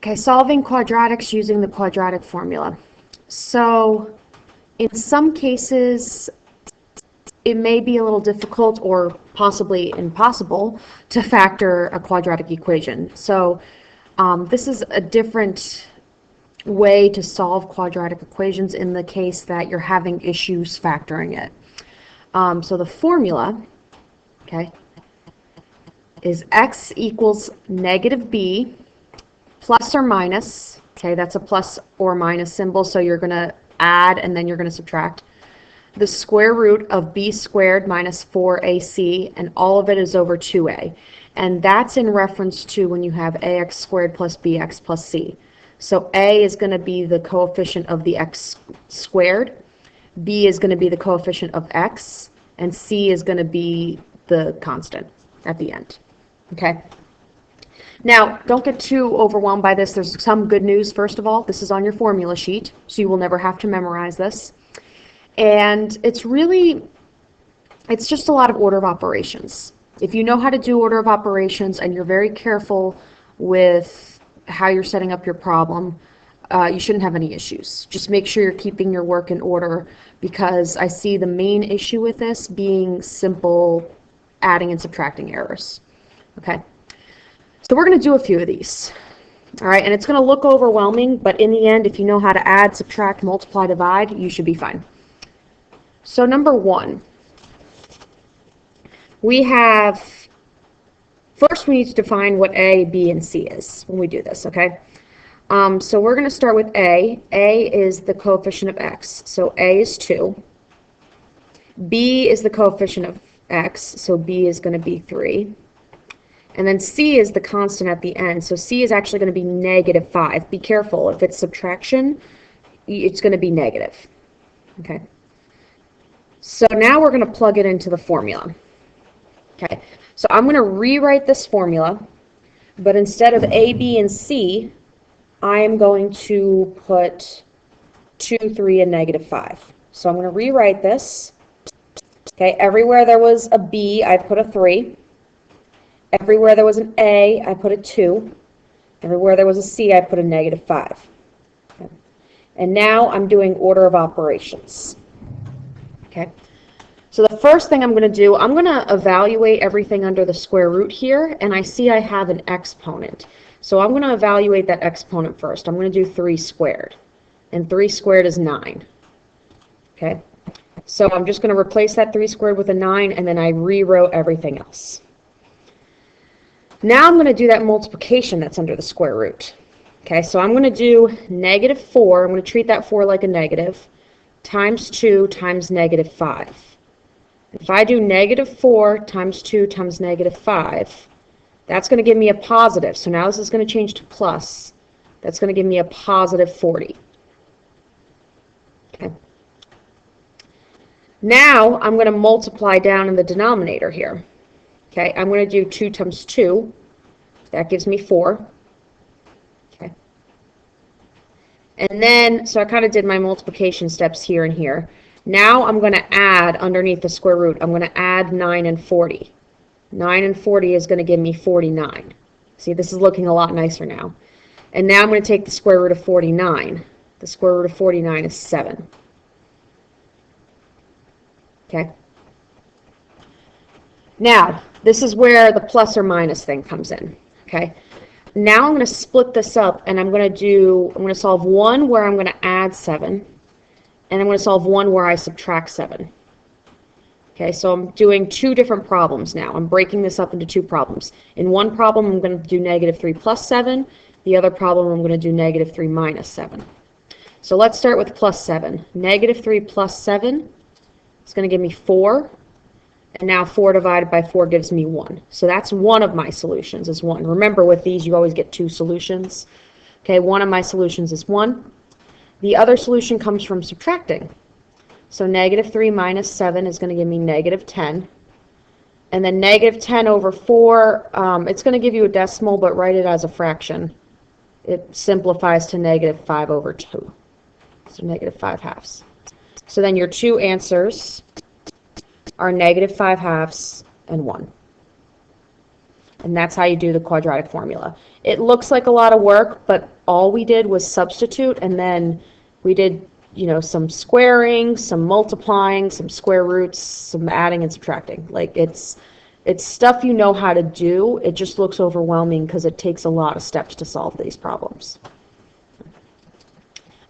Okay, solving quadratics using the quadratic formula. So in some cases, it may be a little difficult or possibly impossible to factor a quadratic equation. So this is a different way to solve quadratic equations in the case that you're having issues factoring it. So the formula, okay, is x equals negative b plus or minus, okay, that's a plus or minus symbol, so you're going to add and then you're going to subtract, the square root of b squared minus 4ac, and all of it is over 2a. And that's in reference to when you have ax squared plus bx plus c. So a is going to be the coefficient of the x squared, b is going to be the coefficient of x, and c is going to be the constant at the end. Okay? Now, don't get too overwhelmed by this. There's some good news, first of all. This is on your formula sheet, so you will never have to memorize this. And it's just a lot of order of operations. If you know how to do order of operations and you're very careful with how you're setting up your problem, you shouldn't have any issues. Just make sure you're keeping your work in order, because I see the main issue with this being simple adding and subtracting errors. Okay? So we're going to do a few of these, all right, and it's going to look overwhelming, but in the end, if you know how to add, subtract, multiply, divide, you should be fine. So number one, first we need to define what A, B, and C is when we do this, okay? So we're going to start with A. A is the coefficient of x, so A is 2. B is the coefficient of x, so B is going to be 3. And then C is the constant at the end, so C is actually going to be negative 5. Be careful, if it's subtraction, it's going to be negative. Okay. So now we're going to plug it into the formula. Okay. So I'm going to rewrite this formula, but instead of A, B, and C, I am going to put 2, 3, and negative 5. So I'm going to rewrite this. Okay. Everywhere there was a B, I put a 3. Everywhere there was an A, I put a 2. Everywhere there was a C, I put a negative 5. Okay. And now I'm doing order of operations. Okay. So the first thing I'm going to do, I'm going to evaluate everything under the square root here, and I see I have an exponent. So I'm going to evaluate that exponent first. I'm going to do 3 squared, and 3 squared is 9. Okay. So I'm just going to replace that 3 squared with a 9, and then I rewrote everything else. Now I'm going to do that multiplication that's under the square root. Okay, so I'm going to do negative 4. I'm going to treat that 4 like a negative, times 2 times negative 5. If I do negative 4 times 2 times negative 5, that's going to give me a positive. So now this is going to change to plus. That's going to give me a positive 40. Okay. Now I'm going to multiply down in the denominator here. Okay, I'm going to do 2 times 2. That gives me 4. Okay. And then, so I kind of did my multiplication steps here and here. Now I'm going to add underneath the square root. I'm going to add 9 and 40. 9 and 40 is going to give me 49. See, this is looking a lot nicer now. And now I'm going to take the square root of 49. The square root of 49 is 7. Okay. Now, this is where the plus or minus thing comes in. Okay. Now I'm going to split this up, and I'm going to solve one where I'm going to add 7, and I'm going to solve one where I subtract 7. Okay, so I'm doing 2 different problems now. I'm breaking this up into 2 problems. In one problem, I'm going to do negative 3 plus 7. The other problem, I'm going to do negative 3 minus 7. So let's start with plus 7. Negative 3 plus 7 is going to give me 4. And now 4 divided by 4 gives me 1. So that's one of my solutions is 1. Remember, with these, you always get 2 solutions. Okay, one of my solutions is 1. The other solution comes from subtracting. So negative 3 minus 7 is going to give me negative 10. And then negative 10 over 4, it's going to give you a decimal, but write it as a fraction. It simplifies to negative 5 over 2. So negative 5 halves. So then your 2 answers are negative 5 halves and 1. And that's how you do the quadratic formula. It looks like a lot of work, but all we did was substitute, and then we did, some squaring, some multiplying, some square roots, some adding and subtracting. Like it's stuff you know how to do. It just looks overwhelming because it takes a lot of steps to solve these problems.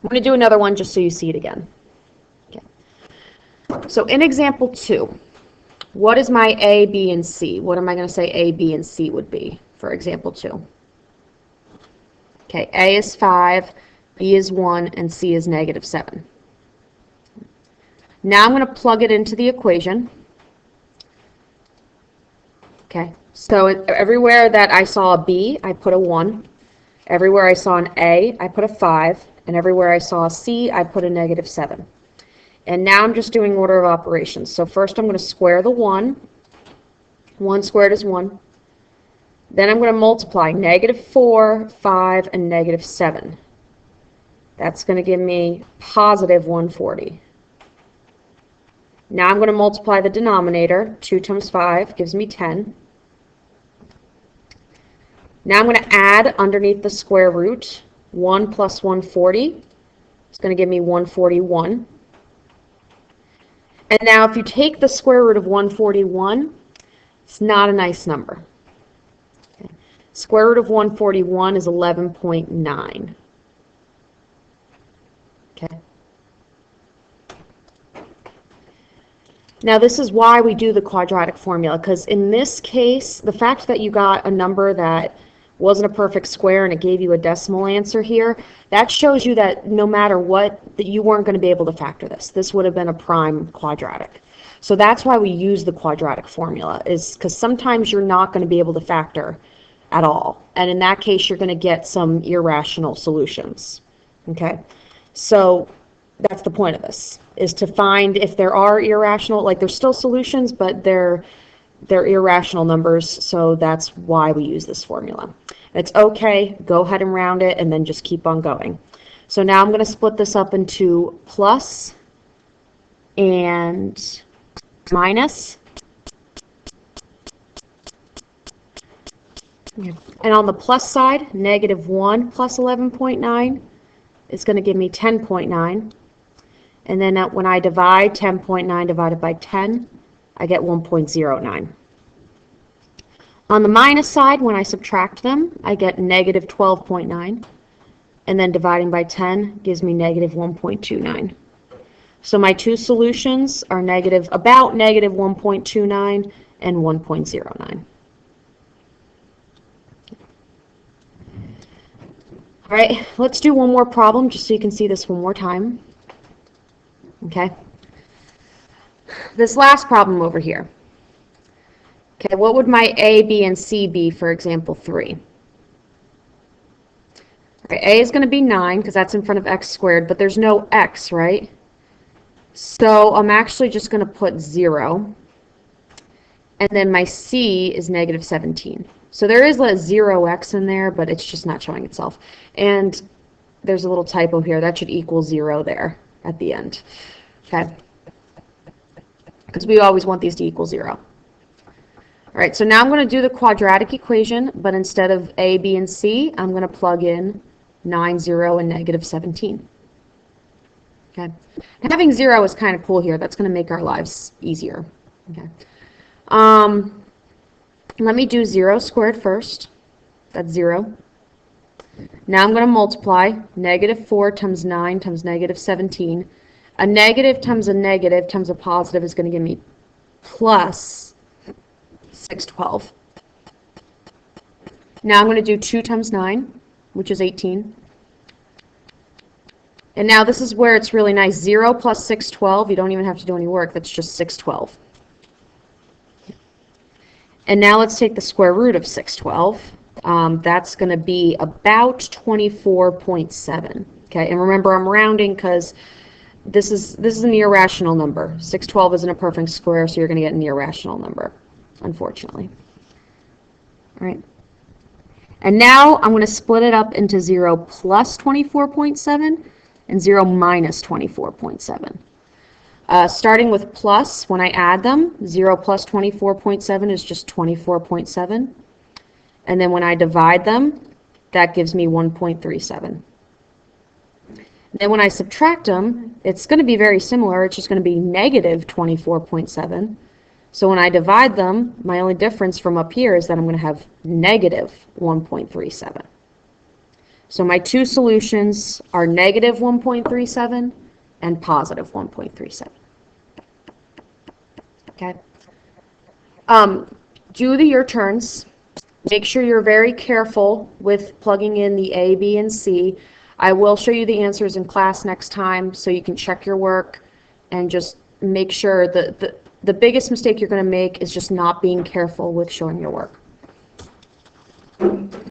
I'm going to do another one just so you see it again. Okay. So in example 2, what is my A, B, and C? What am I going to say A, B, and C would be for example 2? Okay, A is 5, B is 1, and C is -7. Now I'm going to plug it into the equation. Okay, so everywhere that I saw a B, I put a 1. Everywhere I saw an A, I put a 5. And everywhere I saw a C, I put a -7. And now I'm just doing order of operations. So first I'm going to square the 1. 1 squared is 1. Then I'm going to multiply -4, 5, and -7. That's going to give me positive 140. Now I'm going to multiply the denominator. 2 times 5 gives me 10. Now I'm going to add underneath the square root. 1 plus 140 is going to give me 141. And now if you take the square root of 141, it's not a nice number. Okay. Square root of 141 is 11.9. Okay. Now this is why we do the quadratic formula, because in this case, the fact that you got a number that wasn't a perfect square and it gave you a decimal answer here, that shows you that no matter what, that you weren't going to be able to factor this. This would have been a prime quadratic. So that's why we use the quadratic formula, is because sometimes you're not going to be able to factor at all. And in that case, you're going to get some irrational solutions. Okay? So that's the point of this, is to find if there are irrational, like there's still solutions, but they're irrational numbers, so that's why we use this formula. It's okay, go ahead and round it, and then just keep on going. So now I'm going to split this up into plus and minus. And on the plus side, -1 plus 11.9 is going to give me 10.9. And then when I divide 10.9 divided by 10, I get 1.09. On the minus side, when I subtract them, I get -12.9. And then dividing by 10 gives me -1.29. So my two solutions are about -1.29 and 1.09. All right, let's do one more problem just so you can see this one more time. Okay. This last problem over here. Okay, what would my A, B, and C be for example 3? Okay, A is going to be 9 because that's in front of x squared, but there's no x, right? So I'm actually just going to put 0. And then my C is -17. So there is a 0x in there, but it's just not showing itself. And there's a little typo here. That should equal 0 there at the end. Okay. Because we always want these to equal 0. All right, so now I'm going to do the quadratic equation, but instead of A, B, and C, I'm going to plug in 9, 0, and -17. Okay. And having 0 is kind of cool here. That's going to make our lives easier. Okay. Let me do 0 squared first. That's 0. Now I'm going to multiply -4 times 9 times -17. A negative times a negative times a positive is going to give me plus 612. Now I'm going to do 2 times 9, which is 18. And now this is where it's really nice. 0 plus 612, you don't even have to do any work. That's just 612. And now let's take the square root of 612. That's going to be about 24.7. Okay, and remember I'm rounding because this is an irrational number. 612 isn't a perfect square, so you're going to get an irrational number, unfortunately. All right. And now I'm going to split it up into 0 plus 24.7 and 0 minus 24.7. Starting with plus, when I add them, 0 plus 24.7 is just 24.7. And then when I divide them, that gives me 1.37. Then when I subtract them, it's going to be very similar. It's just going to be negative 24.7. So when I divide them, my only difference from up here is that I'm going to have negative 1.37. So my two solutions are negative 1.37 and positive 1.37. Okay. Do the your turns. Make sure you're very careful with plugging in the A, B, and C. I will show you the answers in class next time so you can check your work and just make sure that the biggest mistake you're going to make is just not being careful with showing your work.